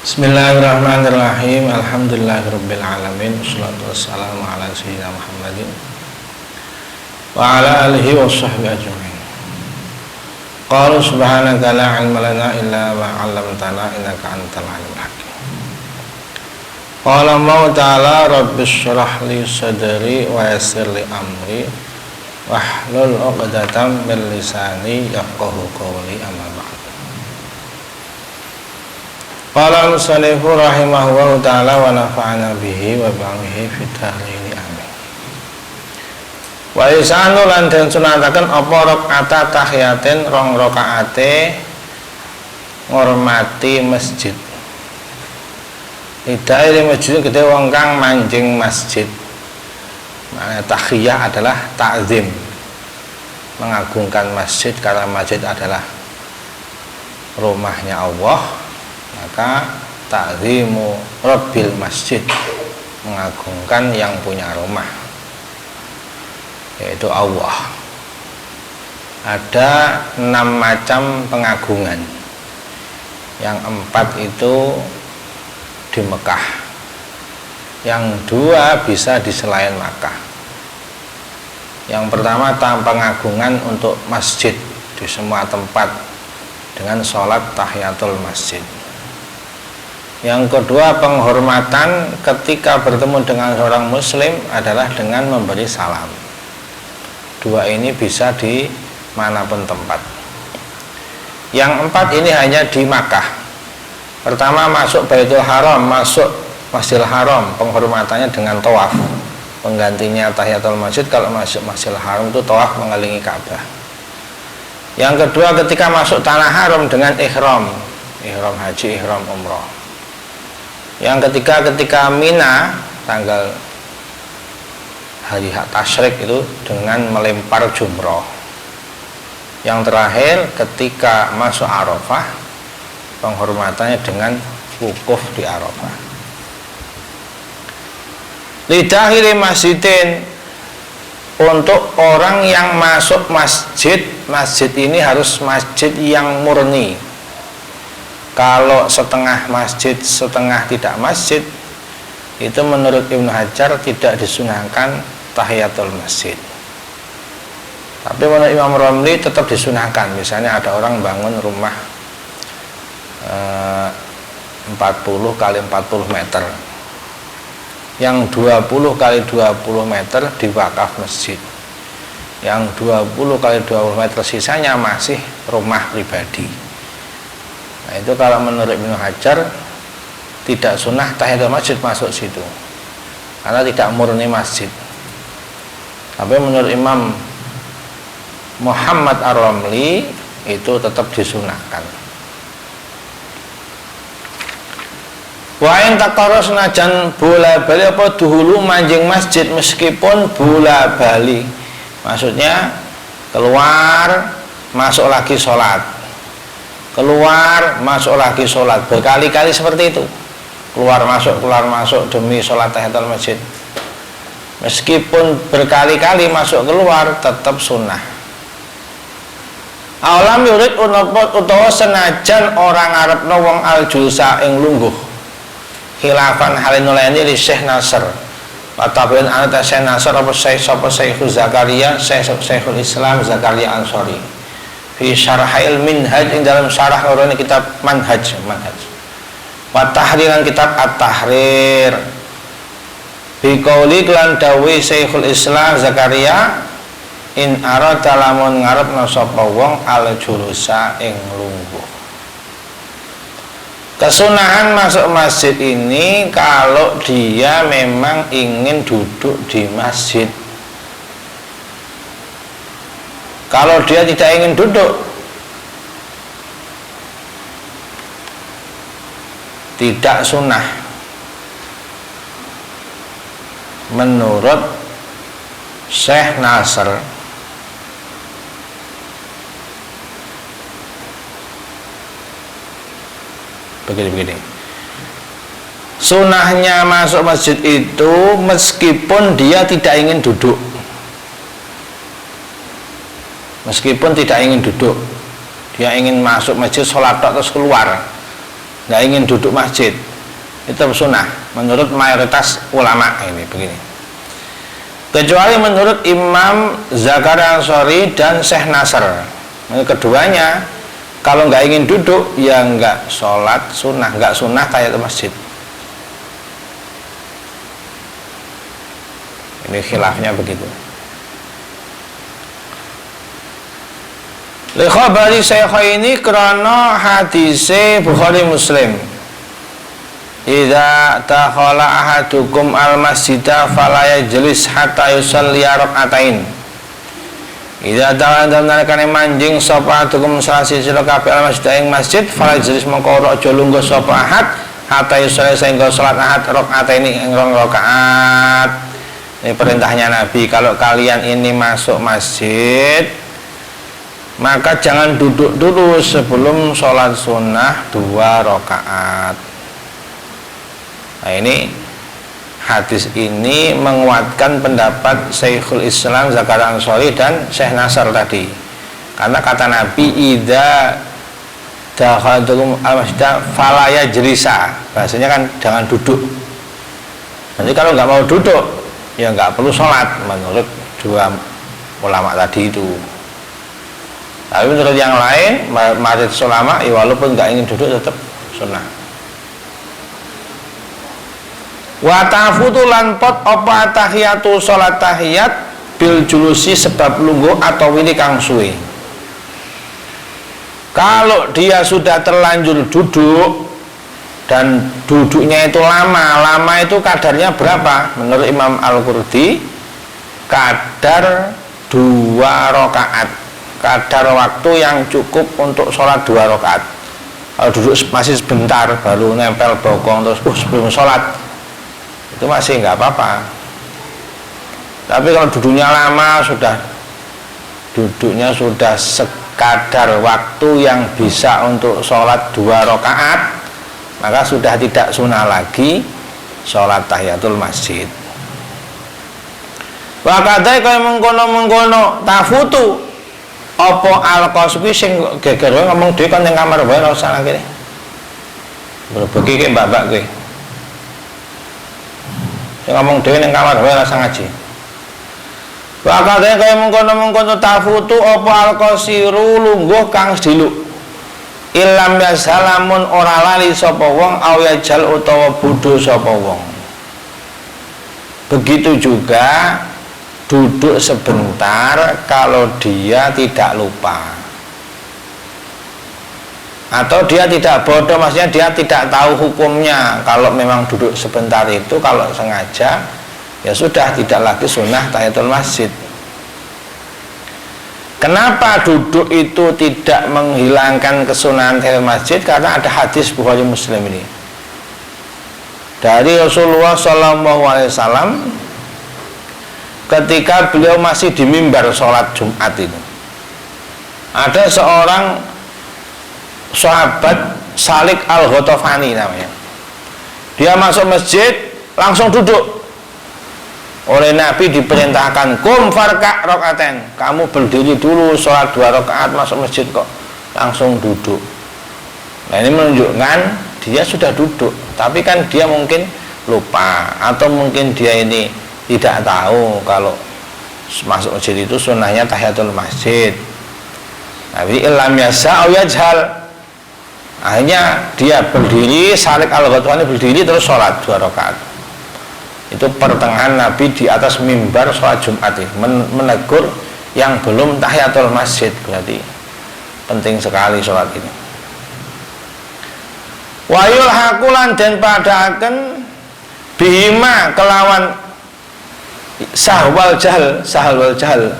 Bismillahirrahmanirrahim. Alhamdulillahirabbil alamin. Wassalatu wassalamu ala sayyidina Muhammadin wa ala alihi washabbihi ajmain. Qala subhanaka la ilma lana illa ma 'allamtana innaka antal alimul hakim. Qala Allah ta'ala rabbis shrah li sadri wa yassir li amri wahlul 'uqdatam min lisani yafqahu qawli amma ba'd. Qala al-musannifu rahimahullahu ta'ala wa nafa'ana bihi wa ba'amihi fid dharain amin. Wa isanu lan den sunataken apa rakaat tahiyatin rong rakaate ngormati masjid. Idai masjid gede wong kang manjing masjid. Makna tahiyah adalah ta'zim, mengagungkan masjid karena masjid adalah rumahnya Allah. Maka ta'zimu rabbil masjid, mengagungkan yang punya rumah, yaitu Allah. Ada 6 macam pengagungan. Yang 4 itu di Mekah, yang 2 bisa di selain Mekah. Yang pertama pengagungan untuk masjid di semua tempat dengan sholat tahiyatul masjid. Yang kedua penghormatan ketika bertemu dengan seorang muslim adalah dengan memberi salam. 2 ini bisa di manapun tempat. Yang 4 ini hanya di Makkah. Pertama masuk Baitul Haram, masuk Masjidil Haram, penghormatannya dengan tawaf. Penggantinya tahiyatul masjid kalau masuk Masjidil Haram itu tawaf mengelilingi Ka'bah. Yang kedua ketika masuk tanah haram dengan ihram haji, ihram umroh. Yang ketiga ketika Mina tanggal hari tasyrik itu dengan melempar jumroh. Yang terakhir ketika masuk Arafah, penghormatannya dengan wukuf di Arafah. Lidahiri masjidin, untuk orang yang masuk masjid ini harus masjid yang murni. Kalau setengah masjid, setengah tidak masjid, itu menurut Ibnu Hajar tidak disunahkan tahiyatul masjid. Tapi menurut Imam Romli tetap disunahkan. Misalnya ada orang bangun rumah 40 kali 40 meter, yang 20 kali 20 meter diwakaf masjid, yang 20 kali 20 meter sisanya masih rumah pribadi. Nah, itu kalau menurut Ibnu Hajar tidak sunnah tahiyatul masjid masuk situ karena tidak murni masjid. Tapi menurut Imam Muhammad Ar-Ramli itu tetap disunahkan. Wa in taqarra senajan bola bali apa duhulu manjing masjid meskipun bola bali, maksudnya keluar masuk lagi sholat, keluar masuk lagi sholat, berkali-kali seperti itu, keluar masuk demi sholat tahiyatul masjid. Meskipun berkali-kali masuk keluar tetap sunnah. Alam yurid unopot utawa senajan orang Arab wong al-julsa ing lungguh khilafan halinulaini li Syekh Nasr watabiun anata Syekh Nasr apa Syekhul Zakaria Syekhul Islam Zakaria Ansori fi syarahil minhaj ing dalam syarah lorone kitab manhaj wa tahriran kitab at-tahrir bi qauli lan dawi Syekhul Islam Zakaria in arada lamun ngarepna sapa wong al julusa ing lungguh. Kesunahan masuk masjid ini kalau dia memang ingin duduk di masjid. Kalau dia tidak ingin duduk, tidak sunnah menurut Syekh Nasr. Begini. Sunnahnya masuk masjid itu meskipun dia tidak ingin duduk. Meskipun tidak ingin duduk, dia ingin masuk masjid sholat terus keluar, nggak ingin duduk masjid, itu sunnah menurut mayoritas ulama ini begini. Kecuali menurut Imam Zakaria Ansori dan Syekh Nasr. Keduanya kalau nggak ingin duduk ya nggak sholat sunnah, nggak sunnah tahiyatul masjid. Ini khilafnya begitu. Li khabari Syaikhaini krana hadise Bukhari Muslim. Idza takhala ahadukum al-masjida fala yajlis hatta yusalli rak'atain. Idza takhala dalem manjing sapa ahadukum salasi sira kabeh al-masjid ing masjid fala yajlis mongko aja lungguh sapa ahad hatta yusalli sehingga salat ahad rak'atain ing rong rakaat. Ini perintahnya Nabi, kalau kalian ini masuk masjid maka jangan duduk dulu sebelum sholat sunnah 2 rakaat. Nah ini hadis ini menguatkan pendapat Syekhul Islam Zakaria Ansori dan Syekh Nasr tadi, karena kata Nabi idza dakhalatum al-masjid fala yajlisa, bahasanya kan jangan duduk. Nanti kalau nggak mau duduk ya nggak perlu sholat menurut 2 ulama tadi itu. Tapi menurut yang lain mayoritas ulama ya walaupun nggak ingin duduk tetap sunnah. Wa tafutu lan pot apa tahiyatu salat tahiyat bil julusi sebab lungguh atau ini kang suwe. Kalau dia sudah terlanjur duduk dan duduknya itu lama itu kadarnya berapa? Menurut Imam Al-Qurdi kadar 2 rakaat, kadar waktu yang cukup untuk sholat 2 rakaat. Kalau duduk masih sebentar baru nempel bokong terus sebelum sholat itu masih nggak apa-apa. Tapi kalau duduknya lama, duduknya sudah sekadar waktu yang bisa untuk sholat 2 rakaat, maka sudah tidak sunnah lagi sholat tahiyatul masjid. Wakadai kaya mengkono tafutu apa al-qasbi sing geger ngomong dhewe kon ning kamar wae ora usah lagi. Berbagi ke mbak-mbak kowe. Ngomong dhewe ning kamar wae rasa ngaji. Wakadhe kaya mengkono-mengkono tafutu apa al-qasiru lungguh kang diluk. Ilam yasalamun ora lali sapa wong aw yajal utawa bodho sapa wong. Begitu juga duduk sebentar kalau dia tidak lupa. Atau dia tidak bodoh, maksudnya dia tidak tahu hukumnya. Kalau memang duduk sebentar itu kalau sengaja ya sudah tidak lagi sunnah tahiyatul masjid. Kenapa duduk itu tidak menghilangkan kesunahan tahiyatul masjid? Karena ada hadis Bukhari Muslim ini dari Rasulullah SAW ketika beliau masih di mimbar sholat Jumat itu. Ada seorang sahabat Salik Al-Ghatafani namanya. Dia masuk masjid langsung duduk. Oleh Nabi diperintahkan kum farka rakaten, kamu berdiri dulu sholat 2 rakaat masuk masjid kok langsung duduk. Nah ini menunjukkan dia sudah duduk, tapi kan dia mungkin lupa atau mungkin dia ini tidak tahu kalau masuk masjid itu sunnahnya tahiyatul masjid. Tapi ilam yasa au yajhal, akhirnya dia berdiri, Salik Al-Ghatafani berdiri terus sholat 2 rakaat. Itu pertengahan Nabi di atas mimbar sholat Jumat menegur yang belum tahiyatul masjid. Berarti penting sekali sholat ini. Wayul hakulan dan padaaken bihima kelawan sahwal jahal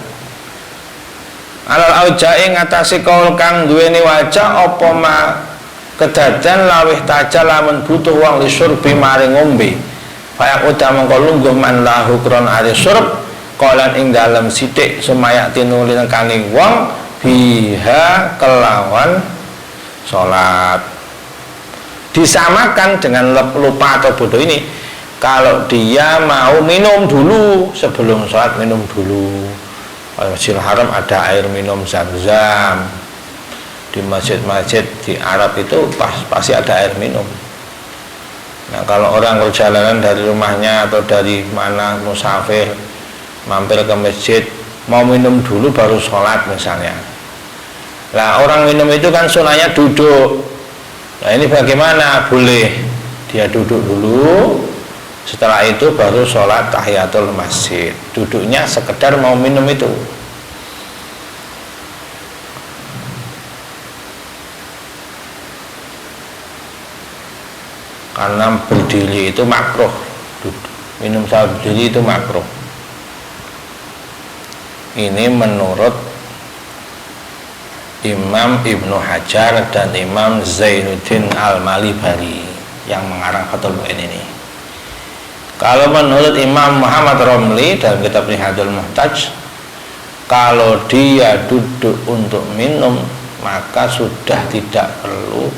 alal auja'i ngatasi kaul kang duweni wajah apa ma kedadan lawih tajal lamun butuh wong lisurbi maring ngombe fayak udah mengko lungguh man lahu kron ari surb kolan ing dalem sithik sumaya tinulin kani wong biha kelawan salat. Disamakan dengan lupa atau bodoh ini. Kalau dia mau minum dulu sebelum sholat, minum dulu. Di Masjidil Haram ada air minum Zam-Zam. di masjid-masjid di Arab itu pasti ada air minum. Nah, kalau orang perjalanan dari rumahnya atau dari mana musafir mampir ke masjid, mau minum dulu baru sholat misalnya. Nah, orang minum itu kan sunahnya duduk. Nah, ini bagaimana? Boleh dia duduk dulu, setelah itu baru sholat tahiyatul masjid. Duduknya sekedar mau minum itu. Karena berdiri itu makruh, minum sambil berdiri itu makruh. Ini menurut Imam Ibnu Hajar dan Imam Zainuddin Al-Malibari yang mengarang Fathul Mu'in ini. Kalau menurut Imam Muhammad Romli dalam kitab Nihadul Muhtaj, kalau dia duduk untuk minum maka sudah tidak perlu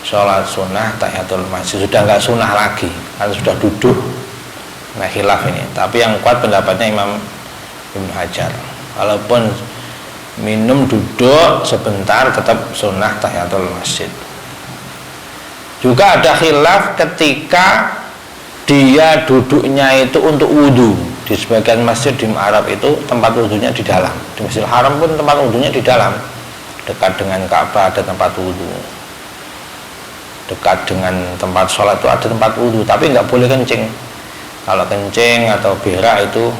sholat sunnah tahiyatul masjid, sudah nggak sunnah lagi karena sudah duduk. Nah, khilaf ini, tapi yang kuat pendapatnya Imam Ibnu Hajar, walaupun minum duduk sebentar tetap sunnah tahiyatul masjid. Juga ada khilaf ketika dia duduknya itu untuk wudhu. Di sebagian masjid di Arab itu tempat wudhunya di dalam, di Masjidil Haram pun tempat wudhunya di dalam, dekat dengan Ka'bah ada tempat wudhu, dekat dengan tempat sholat itu ada tempat wudhu, tapi nggak boleh kencing. Kalau kencing atau berak itu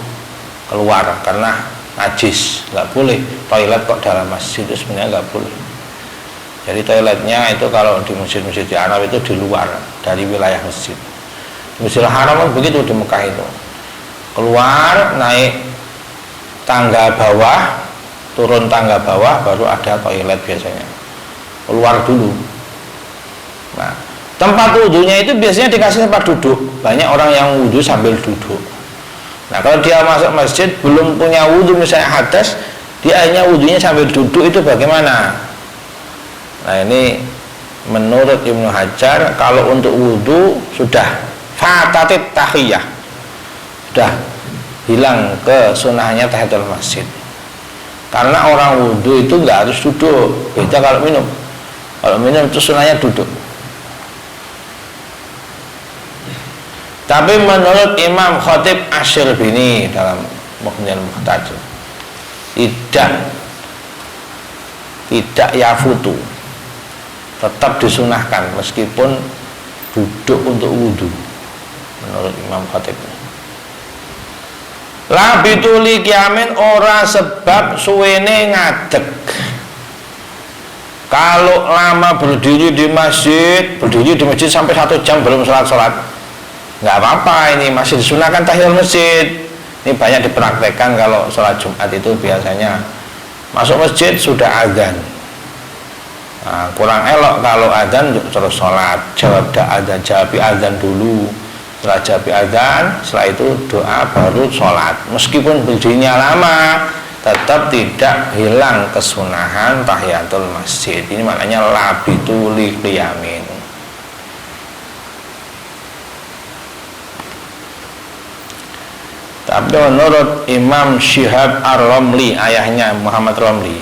keluar karena najis, nggak boleh. Toilet kok dalam masjid itu sebenarnya nggak boleh. Jadi toiletnya itu kalau di masjid-masjid di Arab itu di luar dari wilayah masjid. Di Masjidil Haram begitu, di Mekah itu keluar, naik tangga bawah, turun tangga bawah, baru ada toilet biasanya. Keluar dulu. Nah, tempat wudhunya itu biasanya dikasih tempat duduk. Banyak orang yang wudhu sambil duduk. Nah, kalau dia masuk masjid belum punya wudhu, misalnya hadas, dia hanya wudhunya sambil duduk, itu bagaimana? Nah, ini menurut Ibnu Hajar, kalau untuk wudhu sudah fatatit tahiyah, sudah hilang ke sunahnya tahiyatul masjid. Karena orang wudhu itu nggak harus duduk. Beda kalau minum. Kalau minum itu sunahnya duduk. Tapi menurut Imam Khatib Asy-Syirbini dalam Mughniul Muhtaj, tidak yafutu, tetap disunahkan meskipun duduk untuk wudhu menurut Imam Khatib. La bituli kiamin, ora sebab suwene ngadeg. Kalau lama berdiri di masjid sampai 1 jam belum sholat, nggak apa-apa, ini masih disunahkan tahiyatul masjid. Ini banyak dipraktekkan kalau sholat Jumat itu biasanya masuk masjid sudah azan. Nah, kurang elok kalau azan terus sholat, jawab azan dulu. Setelah jawab azan, setelah itu doa baru sholat. Meskipun berdirinya lama, tetap tidak hilang kesunahan tahiyatul masjid. Ini maknanya labitu li qiyamin. Tapi menurut Imam Syihab Ar-Romli, ayahnya Muhammad Romli,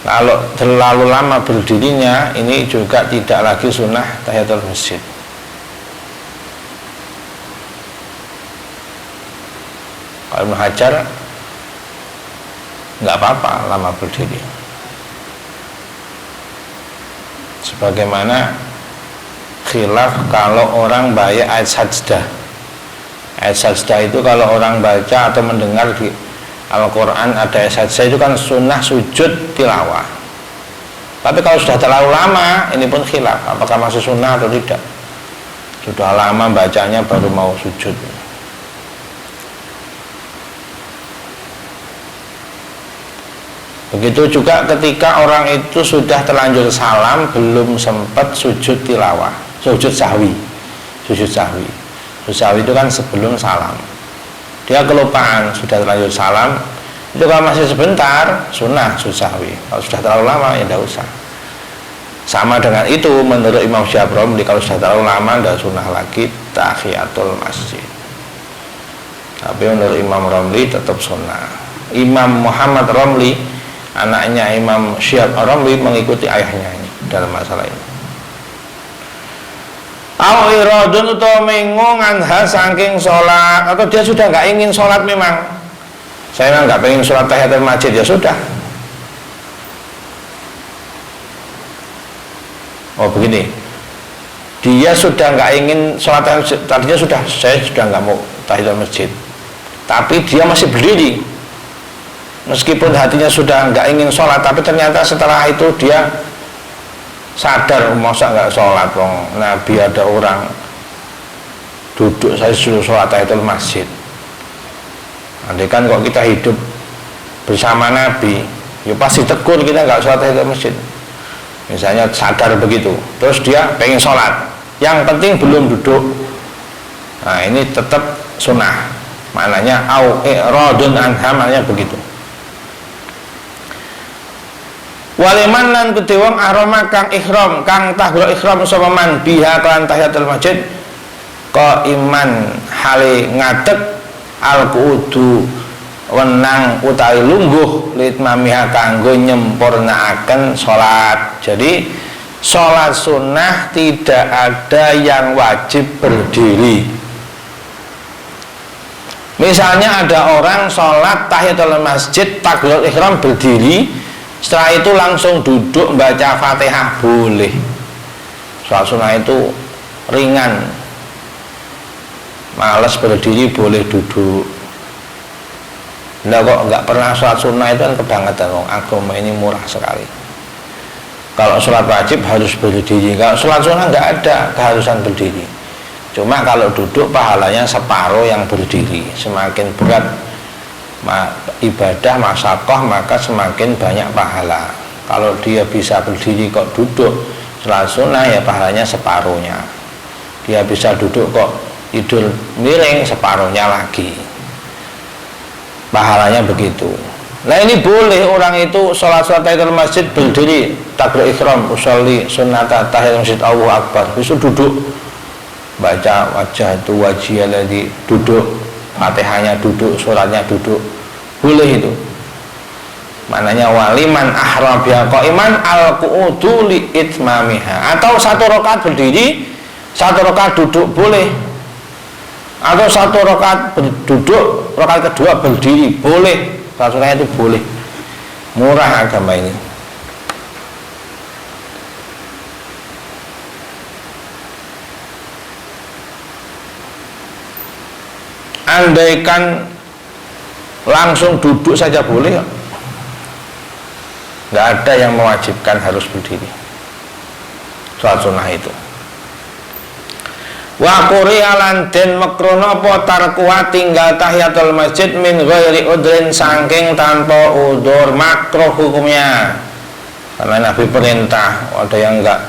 kalau terlalu lama berdirinya, ini juga tidak lagi sunnah tahiyatul masjid. Kalau Ibnu Hajar nggak apa-apa lama berdiri. Sebagaimana khilaf kalau orang baca ayat sajdah. Ayat sajdah itu kalau orang baca atau mendengar di Al-Quran ada ayat sajdah itu kan sunnah sujud tilawah. Tapi kalau sudah terlalu lama, ini pun khilaf apakah masih sunnah atau tidak. Sudah lama bacanya baru mau sujud. Begitu juga ketika orang itu sudah terlanjur salam, belum sempat sujud tilawah, sujud sahwi. Sujud sahwi itu kan sebelum salam. Dia kelupaan, sudah terlanjur salam, itu kalau masih sebentar, sunnah sujud sahwi. Kalau sudah terlalu lama, ya tidak usah. Sama dengan itu menurut Imam Syafii, kalau sudah terlalu lama, tidak sunnah lagi tahiyatul masjid. Tapi menurut Imam Romli tetap sunnah. Imam Muhammad Romli anaknya Imam Syihab Ar-Ramli mengikuti ayahnya ini dalam masalah ini. Au iradun utawa mengo anha saking sholat, atau dia sudah nggak ingin sholat memang, saya memang nggak pengen sholat tahiyatul masjid, ya sudah. Oh begini, dia sudah nggak ingin sholat tahiyatul, tadinya sudah, saya sudah nggak mau tahiyatul masjid, tapi dia masih berdiri meskipun hatinya sudah nggak ingin sholat, tapi ternyata setelah itu dia sadar, masa nggak sholat, Nabi ada orang duduk, saya suruh sholat tahiyatul masjid. Andai kan kok kita hidup bersama Nabi, ya pasti tegur kita nggak sholat tahiyatul masjid. Misalnya sadar begitu, terus dia pengen sholat, yang penting belum duduk. Nah ini tetap sunnah, maknanya au i'radun anha, maknanya begitu. Waliman lan kedhe wong aroma kang ihram, kang tahbul ihram sapa man biha kan tahiyatul masjid qaiman hale ngadeg al kudu wenang utawi lungguh litmamiha kanggo nyempurnaaken salat. Jadi salat sunnah tidak ada yang wajib berdiri. Misalnya ada orang salat tahiyatul masjid takbiratul ihram berdiri, setelah itu langsung duduk baca Fatihah, boleh. Sholat sunnah itu ringan, malas berdiri boleh duduk. Nah kok nggak pernah sholat sunnah itu kan kebangetan, agama ini murah sekali. Kalau sholat wajib harus berdiri, kalau sholat sunnah nggak ada keharusan berdiri. Cuma kalau duduk pahalanya separuh yang berdiri. Semakin berat ibadah masakoh maka semakin banyak pahala. Kalau dia bisa berdiri kok duduk sholat sunnah, ya pahalanya separuhnya. Dia bisa duduk kok tidur miring, separuhnya lagi, pahalanya begitu. Nah ini boleh orang itu sholat tahiyatul masjid berdiri takbir ihram usolli sunnata tahiyatul masjid Allahu akbar, bisa duduk baca wajah itu wajih lagi, duduk Fatihahnya duduk, suratnya duduk, boleh itu. Maknanya waliman ahram biha qaiman al qu'udu li itmamiha. Atau satu rakaat berdiri, satu rakaat duduk boleh. Atau satu rakaat duduk, rakaat kedua berdiri boleh. Salat itu boleh. Murah agama ini. Andaikan langsung duduk saja boleh, nggak ada yang mewajibkan harus berdiri sholat sunnah itu. Wa quri'a lan den makruno apa tarkuha tinggal tahiyatul masjid min ghairi udrin saking tanpa udzur, makruh hukumnya. Karena Nabi perintah, ada yang enggak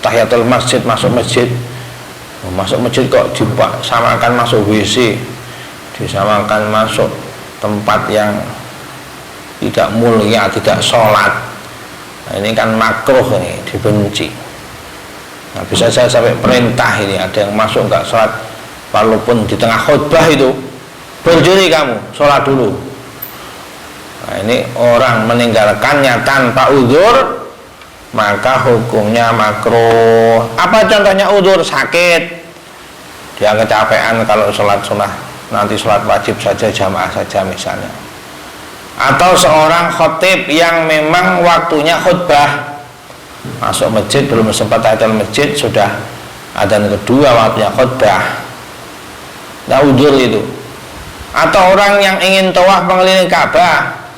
tahiyatul masjid masuk masjid. Masuk masjid kok disamakan masuk WC, disamakan masuk tempat yang tidak mulia, tidak sholat. Nah, ini kan makruh, ini dibenci. Nah, bisa saya sampai perintah ini, ada yang masuk nggak sholat, walaupun di tengah khutbah itu berdiri kamu sholat dulu. Nah, ini orang meninggalkannya tanpa udzur, maka hukumnya makruh. Apa contohnya udzur? Sakit, dia kecapean kalau sholat sunnah, nanti sholat wajib saja jamaah saja misalnya. Atau seorang khotib yang memang waktunya khutbah, masuk masjid belum sempat tahiyatul masjid, sudah adzan kedua waktunya khutbah, nah udzur itu. Atau orang yang ingin tawaf mengelilingi Ka'bah,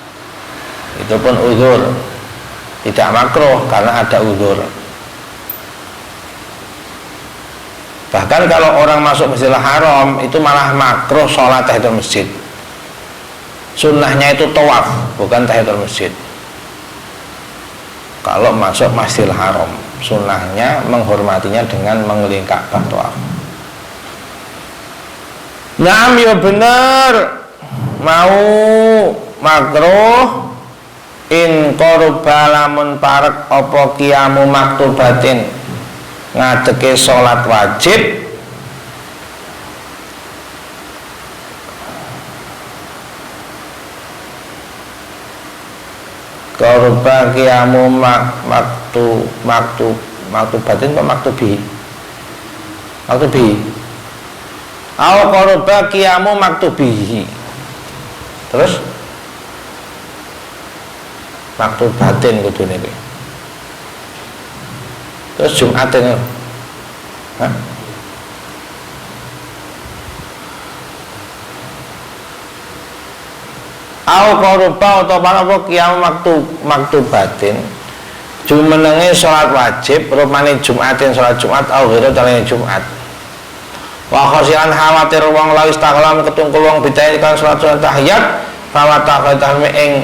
itu pun udzur, tidak makruh karena ada udzur. Bahkan kalau orang masuk Masjidil Haram itu malah makruh sholat tahiyatul masjid. Sunnahnya itu tawaf, bukan tahiyatul masjid. Kalau masuk Masjidil Haram, sunnahnya menghormatinya dengan mengelilingi Ka'bah, tawaf. Naam, ya bener, mau makruh in qarba lamun parek apa qiyamu maktubatin, ngadeke sholat wajib qoroba qiyamu maktubatin apa maktubi au qoroba qiyamu maktubihi terus maktubatin kudune iki terus Jumatin hah au qoroba utawa apa qiyam maktubatin jumenenge salat wajib rupane Jumatin salat Jumat au ghairu talene Jumat wa khosian khawatir wong lawis taklam ketungkul wong bidae kan salat sunat tahiyat bahwa tahiyat ing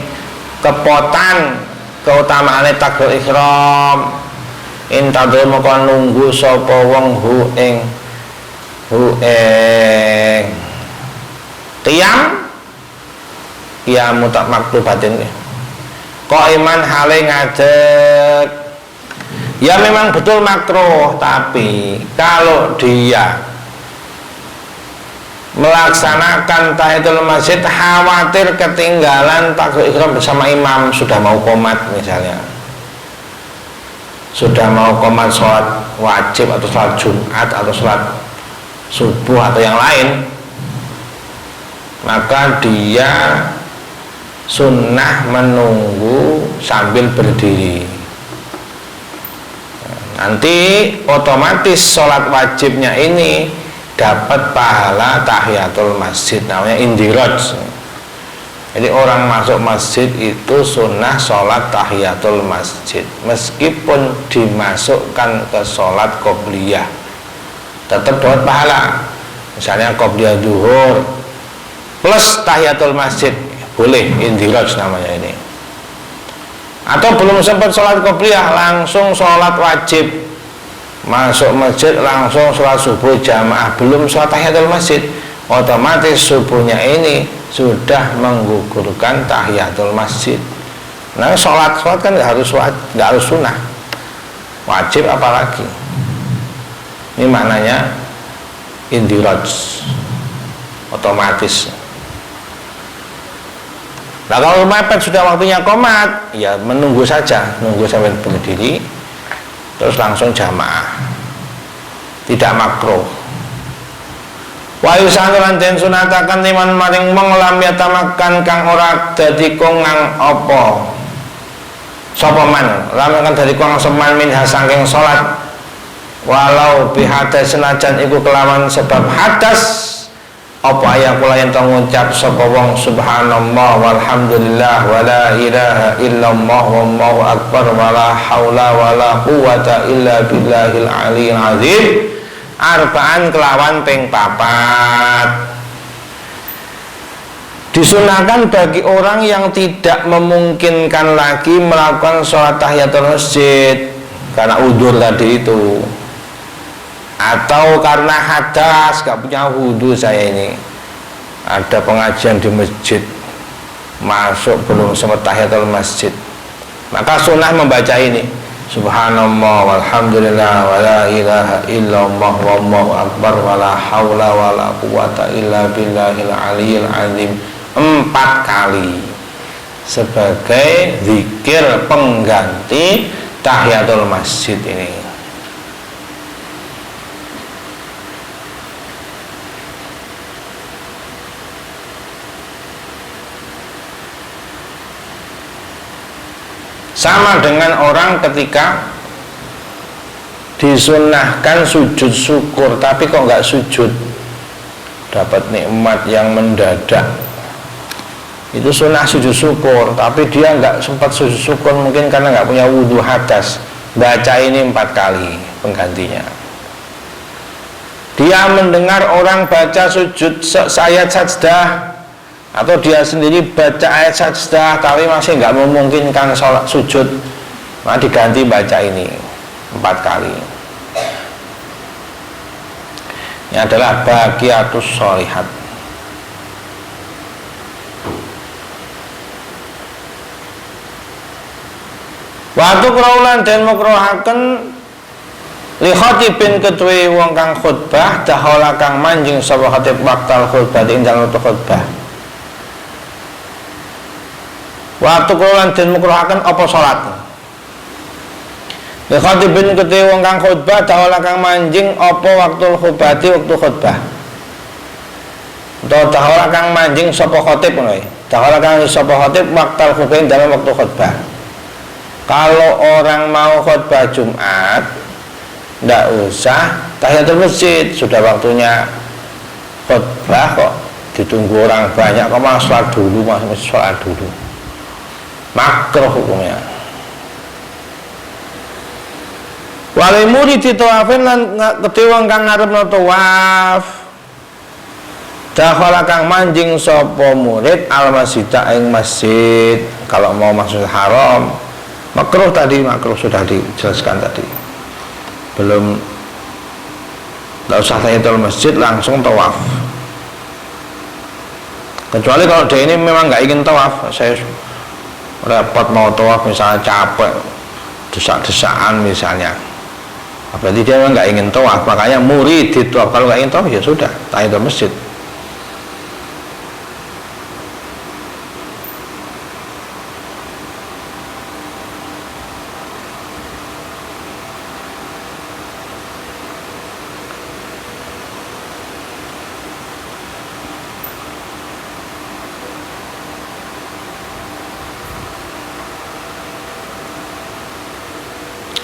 kepotan keutamaane takbir ihram intadul moko nunggu sapa wong hu ing qiyam tak maktubatin qaiman hale ngadeg ya memang betul makruh, tapi kalau dia melaksanakan tahiyatul masjid khawatir ketinggalan takbir ihram bersama imam, sudah mau qomat misalnya, sudah mau qomat sholat wajib atau sholat Jumat atau sholat subuh atau yang lain, maka dia sunnah menunggu sambil berdiri. Nanti otomatis sholat wajibnya ini dapat pahala tahiyatul masjid, namanya indiraj. Jadi orang masuk masjid itu sunnah sholat tahiyatul masjid, meskipun dimasukkan ke sholat qobliyah tetap dapat pahala. Misalnya qobliyah zuhur plus tahiyatul masjid, boleh indiraj namanya ini. Atau belum sempat sholat qobliyah langsung sholat wajib, masuk masjid langsung sholat subuh jamaah, belum sholat tahiyatul masjid, otomatis subuhnya ini sudah menggugurkan tahiyatul masjid. Nah sholat kan nggak harus sunnah, wajib apalagi. Ini maknanya indiraj, otomatis. Nah kalau mepet sudah waktunya qomat, ya menunggu saja, nunggu sampai berdiri terus langsung jamaah, tidak makruh. Wa yusanu lan den sunataken liman maring wong lam yatamakan kang ora dadi kongang apa sapa man lam kang dadi kongang seman minha saking salat walau bihadas senajan iku kelawan sebab hadas apa aya kula yen ngucap sapa wong subhanallah walhamdulillah wala ilaha illallah wallahu akbar wala haula wala quwata illa billahil aliyil azim arba'an kelawan ping 4. Disunahkan bagi orang yang tidak memungkinkan lagi melakukan sholat tahiyatul masjid karena udzur tadi itu, atau karena hadas, gak punya wudhu, saya ini ada pengajian di masjid masuk belum sempat tahiyatul masjid, maka sunnah membaca ini subhanallah walhamdulillah wala ilaha illallah wallahu akbar wala haula wala quwata illa billahil aliyil azim 4 kali sebagai zikir pengganti tahiyatul masjid ini. Sama dengan orang ketika disunnahkan sujud syukur tapi kok nggak sujud, dapat nikmat yang mendadak, itu sunnah sujud syukur tapi dia nggak sempat sujud syukur mungkin karena nggak punya wudhu hadas, baca ini 4 kali penggantinya. Dia mendengar orang baca sujud ayat sajdah atau dia sendiri baca ayat sajdah tapi masih nggak memungkinkan sholat sujud, maka diganti baca ini 4 kali. Ini adalah baqiyatus sholihat. Waktu kraulan dan mukrohaken li khatibin ketuwe wong kang khutbah dahola kang manjing sapa khatib waktal khutbah ing dalem khutbah. Waktu kulan den mukruhaken apa salat. Li khatibin kete wong kang khutbah dahula kang manjing apa waktu khutbati waktu khutbah. Utawa dahula kang manjing sapa khatib ngono. Dahula kang sapa khatib waktu khutbah dalam waktu khutbah. Kalau orang mau khutbah Jumat ndak usah tahiyatul masjid, sudah waktunya khutbah kok ditunggu orang banyak kok malah sholat dulu, masih sholat dulu. Makruh hukumnya. Wali murid tawafin lan ketewang kang ngarepno tawaf. Dakhala kang manjing sapa murid al masjida ing masjid. Kalau mau masuk haram makruh tadi, makruh sudah dijelaskan tadi. Belum tidak usah tahiyatul masjid, langsung tawaf. Kecuali kalau dia ini memang nggak ingin tawaf, saya repot mau tawaf misalnya capek, desak-desakan misalnya. Berarti dia memang nggak ingin tawaf, makanya murid ditawaf. Kalau nggak ingin tawaf ya sudah tahiyatul masjid.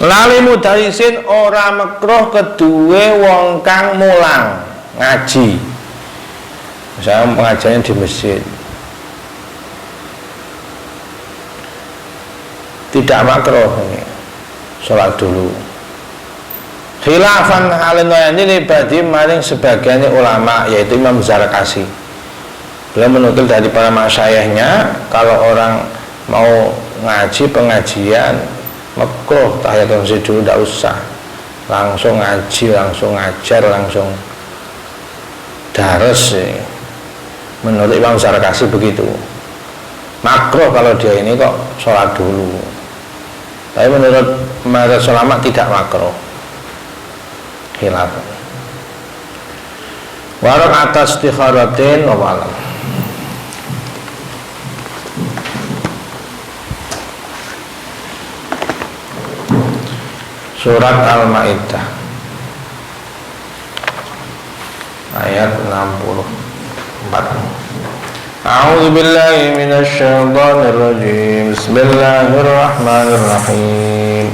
Lali mudarisin ora makruh kedue wong kang mulang ngaji. Misalnya pengajiannya di masjid, tidak makruh ini, sholat dulu. Khilafan halin ini badi maring sebagian ulama, yaitu Imam Zarqasi. Beliau menukil dari para masyaykhnya, kalau orang mau ngaji pengajian makruh tahiyatul masjid dulu, tidak usah langsung ngaji, langsung ngajar, langsung dares. Menurut Imam Zarqasi begitu, makruh kalau dia ini kok sholat dulu. Tapi menurut mayoritas ulama tidak makruh. Khilaf. Warok atas tikharatin wa alam. Surat Al-Maidah ayat 64. A'udzu billahi minasy syaithanir rajim. Bismillahirrahmanirrahim.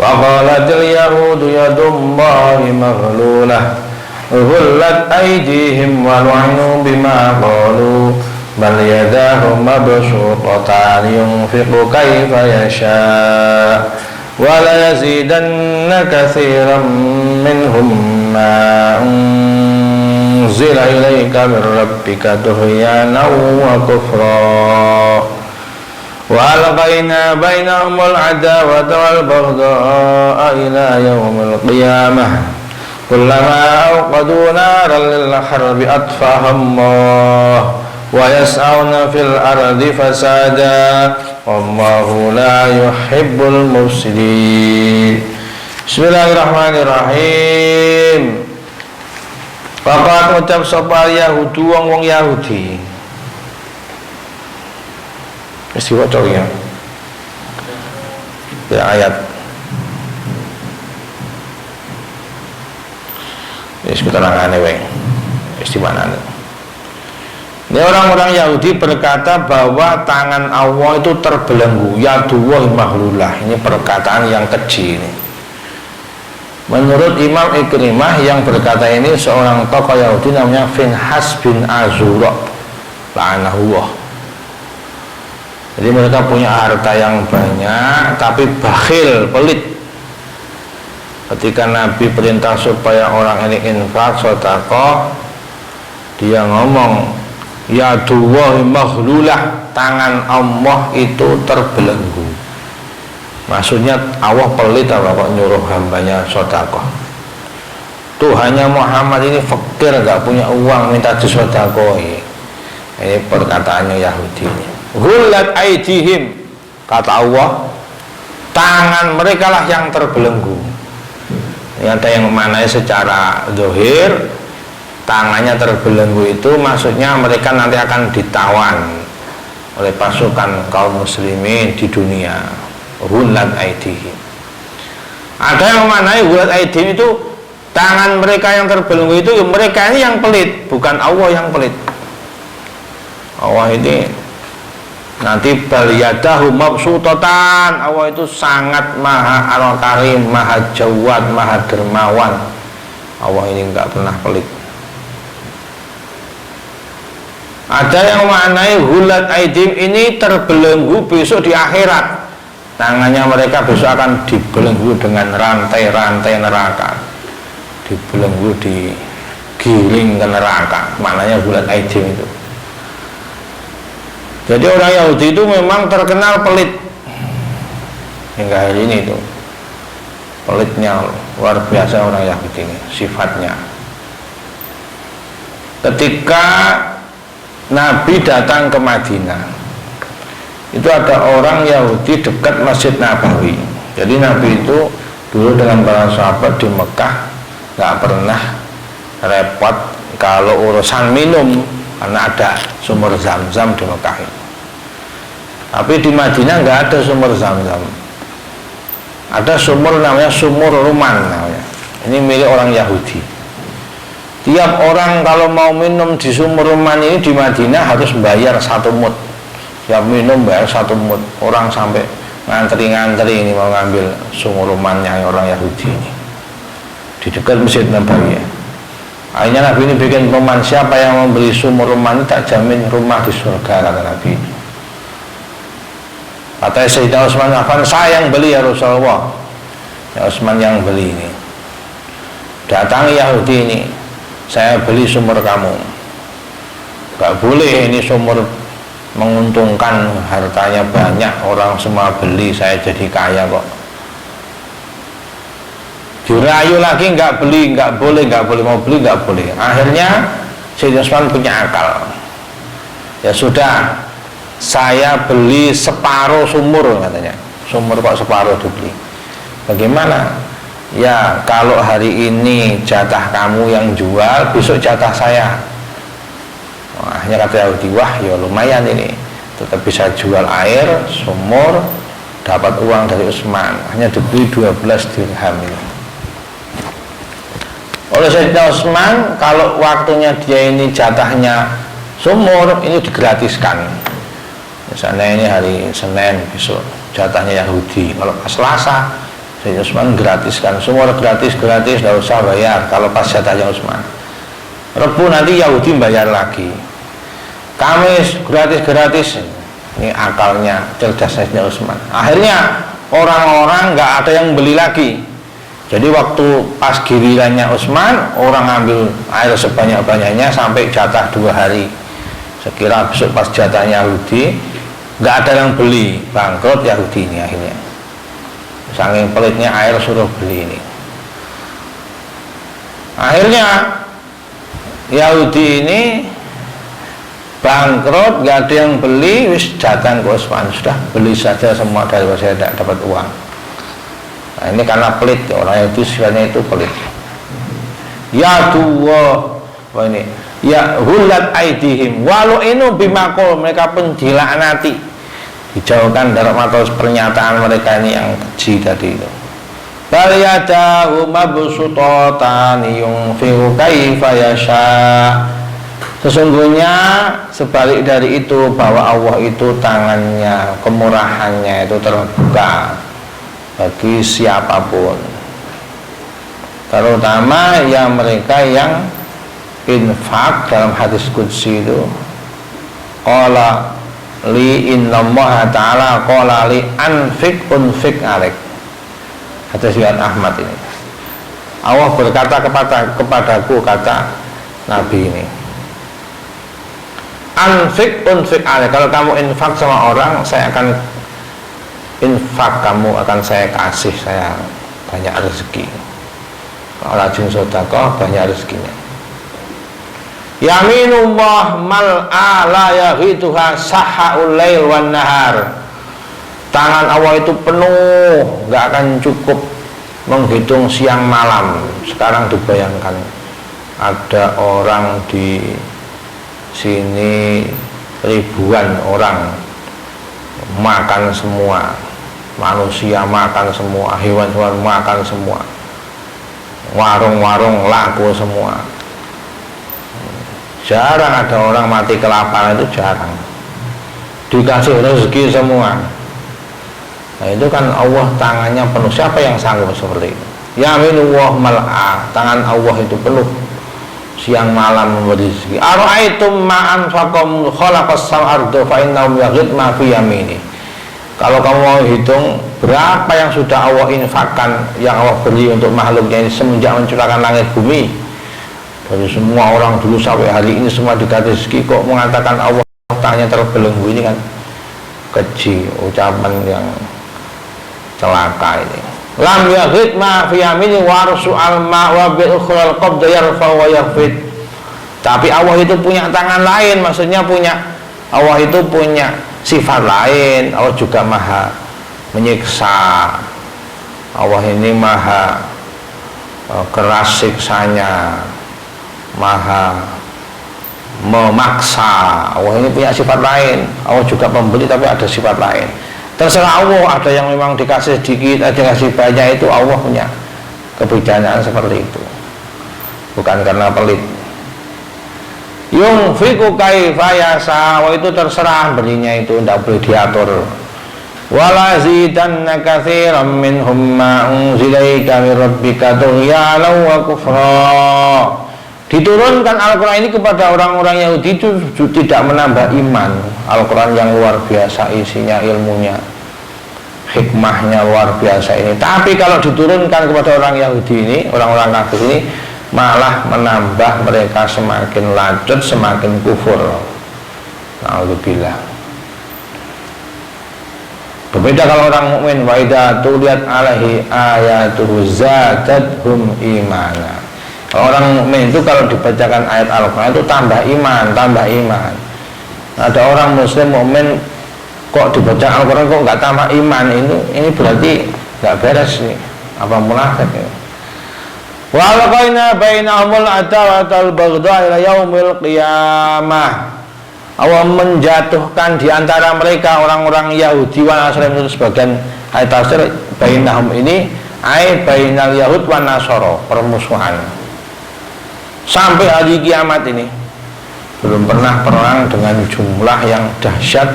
Wa qalatil yahudu yadullahi maghlulah ghullat aydihim wa lu'inu bima qalu bal yadahu mabsuutatan yunfiqu kayfa yasha' wala yazidanna katsiran minhum ma unzila ilaika min rabbika tughyanan wa kufra wa alqaina bainahumul adawata wal baghdha'a ila yaumil qiyamah kullama awqadu naran lil harbi atfahumullah wa yas'auna fil ardi fasada wallahu la yuhibbul mufsidin. Bismillahirrahmanirrahim. Bapak ngucap sapa Yahudi wong Yahudi. Mesti waca ya. Ya ayat. Wis keterangane wae. Wis dimanane. Ini orang-orang Yahudi berkata bahwa tangan Allah itu terbelenggu, yadullahi mahlulah. Ini perkataan yang keji ini. Menurut Imam Ikrimah yang berkata ini seorang tokoh Yahudi namanya Finhas bin Azura la'anahullah. Jadi mereka punya harta yang banyak tapi bakhil, pelit. Ketika Nabi perintah supaya orang ini infak, sedekah, dia ngomong yadullahi maghlulah, tangan Allah itu terbelenggu. Maksudnya Allah pelit apa kok nyuruh hambanya sedekah. Tuhannya Muhammad ini fakir, gak punya uang, minta disedekahi. Ini perkataannya Yahudi. Ghullat aydihim, kata Allah, tangan mereka lah yang terbelenggu. Ini ada yang mana secara zahir tangannya terbelenggu itu maksudnya mereka nanti akan ditawan oleh pasukan kaum muslimin di dunia. Ghullat aydihim. Ada yang memaknai ghullat aydihim itu tangan mereka yang terbelenggu itu, mereka ini yang pelit, bukan Allah yang pelit. Allah ini nanti bal yadahu mabsutatan, Allah itu sangat maha al-karim, maha jawad, maha dermawan. Allah ini enggak pernah pelit. Ada yang maknai ghullat aydihim ini terbelenggu besok di akhirat. Tangannya mereka besok akan dibelenggu dengan rantai-rantai neraka, dibelenggu, digiring ke neraka. Maknanya ghullat aydihim itu. Jadi orang Yahudi itu memang terkenal pelit hingga hari ini itu. Pelitnya luar biasa orang Yahudi ini sifatnya. Ketika Nabi datang ke Madinah, itu ada orang Yahudi dekat Masjid Nabawi. Jadi Nabi itu dulu dengan para sahabat di Mekah nggak pernah repot kalau urusan minum, karena ada sumber Zam-Zam di Mekah itu. Tapi di Madinah nggak ada sumber Zam-Zam. Ada sumur namanya sumur Ruman namanya. Ini milik orang Yahudi. Tiap orang kalau mau minum di sumur Ruman ini di Madinah harus bayar 1 mud. Tiap minum bayar 1 mud. Orang sampai ngantri-ngantri ini mau ngambil sumur Rumannya orang Yahudi ini di dekat Masjid Nabawi. Akhirnya Nabi ini bikin pengumuman, siapa yang membeli sumur Ruman ini tak jamin rumah di surga, kata Nabi. Kata Sayyidina Utsman bin Affan, saya yang beli ya Rasulullah. Ya Utsman yang beli ini. Datangi Yahudi ini, saya beli sumur kamu. Gak boleh ini sumur menguntungkan, hartanya banyak, orang semua beli, saya jadi kaya kok. Dirayu lagi, nggak beli, nggak boleh, mau beli nggak boleh. Akhirnya Sayyidina Utsman punya akal. Ya sudah, saya beli separuh sumur katanya. Sumur kok separuh dibeli. Bagaimana? Ya kalau hari ini jatah kamu yang jual, besok jatah saya. Wah, akhirnya kata Yahudi, wah ya lumayan ini, tetap bisa jual air, sumur, dapat uang dari Utsman. Hanya dibeli 12 dirham ini. Oleh Sayyidina Utsman, kalau waktunya dia ini jatahnya sumur, ini digratiskan. Misalnya ini hari Senin, besok jatahnya Yahudi. Kalau pas Selasa, Sayyidina Utsman gratiskan sumur, gratis, tidak usah bayar. Kalau pas jatahnya Utsman, Rebu nanti Yahudi bayar lagi. Kamis gratis. Ini akalnya, cerdasnya Utsman. Akhirnya orang-orang nggak ada yang beli lagi. Jadi waktu pas gilirannya Utsman, orang ambil air sebanyak-banyaknya sampai jatah 2 hari. Sekira besok pas jatahnya Yahudi, nggak ada yang beli, bangkrut Yahudi ini akhirnya. Saking pelitnya air suruh beli ini. Akhirnya Yahudi ini bangkrut, nggak ada yang beli, wis datang ke Utsman, sudah beli saja semua daripada saya tidak dapat uang. Nah, ini karena pelit, orang itu sifatnya itu pelit. Ya tuwa, ini ya ghullat aydihim walau inu bimakul, mereka pun dilaknati, dijauhkan dari mata pernyataan mereka ini yang keji tadi itu. Bal yadahu mabsutatan yunfiqu kaifa yasha. Sesungguhnya sebalik dari itu, bahwa Allah itu tangannya, kemurahannya itu terbuka bagi siapapun, terutama yang mereka yang infak. Dalam hadis qudsi itu, qala li innallaha ta'ala qala li anfiq unfiq alaik. Hadis riwayat Ahmad ini, Allah berkata kepadaku, kata Nabi ini, anfiq unfiq alaik, kalau kamu infak sama orang, saya akan infak kamu, akan saya kasih, saya banyak rezeki. Kalau rajin sedekah banyak rezekinya. Yaminullah mal'a la yaghituha sahaul lail wan nahar. Tangan Allah itu penuh, nggak akan cukup menghitung siang malam. Sekarang dibayangkan ada orang di sini ribuan orang makan semua, manusia makan semua, hewan-hewan makan semua, warung-warung laku semua. Jarang ada orang mati kelaparan, itu jarang. Dikasih rezeki semua. Nah itu kan Allah tangannya penuh. Siapa yang sanggup seperti itu? Yaminullah mal'a, tangan Allah itu penuh, siang malam memberi rezeki. Ara'aitum ma'an faqam khalaqas sam'ardu fa innahum yaghid ma fi yamini. Kalau kamu mau hitung berapa yang sudah Allah infakkan, yang Allah beri untuk makhluknya ini semenjak menciptakan langit bumi, dari semua orang dulu sampai hari ini semua dikasih rezeki, kok mengatakan Allah tangannya terbelenggu, ini kan keji, ucapan yang celaka ini. Lam yaghid ma fi yamini warsu al-ma wa bil ukhral qabda yarfa wa yaghfid. Tapi Allah itu punya tangan lain, maksudnya Allah itu punya sifat lain. Allah juga maha menyiksa. Allah ini maha keras siksanya, maha memaksa. Allah ini punya sifat lain. Allah juga pemberi tapi ada sifat lain. Terserah Allah, ada yang memang dikasih sedikit, ada yang dikasih banyak, itu Allah punya kebijaksanaan seperti itu, bukan karena pelit. Yunfiqu kaifa yasha, itu terserah berinya, itu tidak boleh diatur. Wala zidanna katsiran minhum ma unzila ilaika min rabbika tughyanan wa kufra. Diturunkan Al-Quran ini kepada orang-orang Yahudi itu tidak menambah iman. Al-Quran yang luar biasa isinya, ilmunya, hikmahnya luar biasa ini. Tapi kalau diturunkan kepada orang Yahudi ini, orang-orang kafir ini, malah menambah mereka semakin lanjut, semakin kufur. Na'udzubillah. Berbeda kalau orang mukmin, wa idza tuliyat alaihi ayatuhu zadatuhum imana. Orang mukmin itu kalau dibacakan ayat Al-Quran itu tambah iman, tambah iman. Ada orang muslim mukmin kok dibaca Al-Quran kok nggak tambah iman, ini berarti nggak beres nih, apa munafik ya. Wa alqaina bainahumul adawatal baghdha ila yaumil qiyamah. Allah menjatuhkan di antara mereka orang-orang Yahudi wa Nasrani, itu sebagian ayat tafsir bainahum ini ai bainal yahud wa nasara, permusuhan. Sampai hari kiamat ini belum pernah perang dengan jumlah yang dahsyat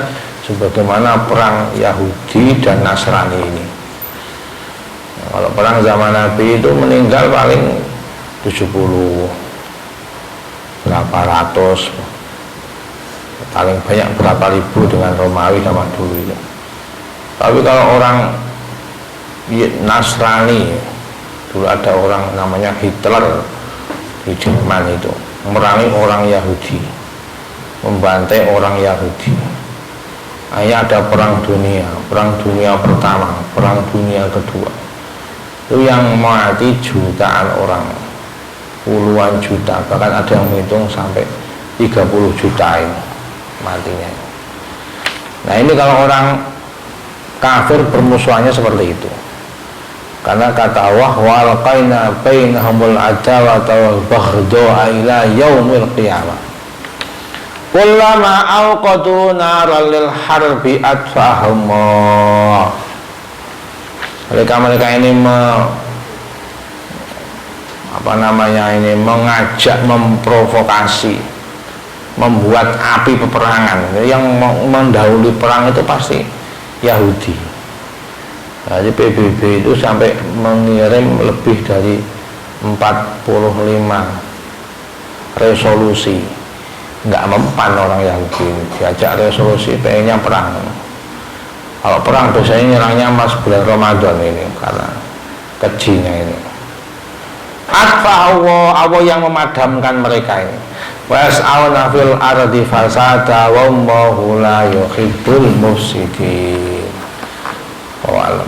sebagaimana perang Yahudi dan Nasrani ini. Kalau perang zaman Nabi itu meninggal paling 70, berapa ratus, paling banyak berapa ribu dengan Romawi zaman dulu itu. Tapi kalau orang Nasrani, dulu ada orang namanya Hitler di Jerman itu, memerangi orang Yahudi, membantai orang Yahudi. Hanya ada perang dunia pertama, perang dunia kedua, itu yang mati jutaan orang, puluhan juta, bahkan ada yang menghitung sampai 30 juta ini matinya. Nah ini kalau orang kafir permusuhannya seperti itu. Karena kata Allah, walqaina bainahumul adawata wal baghdha ila yaumil qiyamah. Kullama awqadu naral lil harbi atfahum. Mereka ini mengajak, memprovokasi, membuat api peperangan. Yang mendahului perang itu pasti Yahudi. Jadi PBB itu sampai mengirim lebih dari 45 resolusi. Nggak mempan orang Yahudi ini, diajak resolusi pengennya perang. Kalau perang biasanya nyerangnya mas bulan Ramadan ini, karena kejinya ini. Allah yang memadamkan mereka ini. Was'auna fil ardi fasada wallahu la yuhibbul mufsidin. Oh, alam.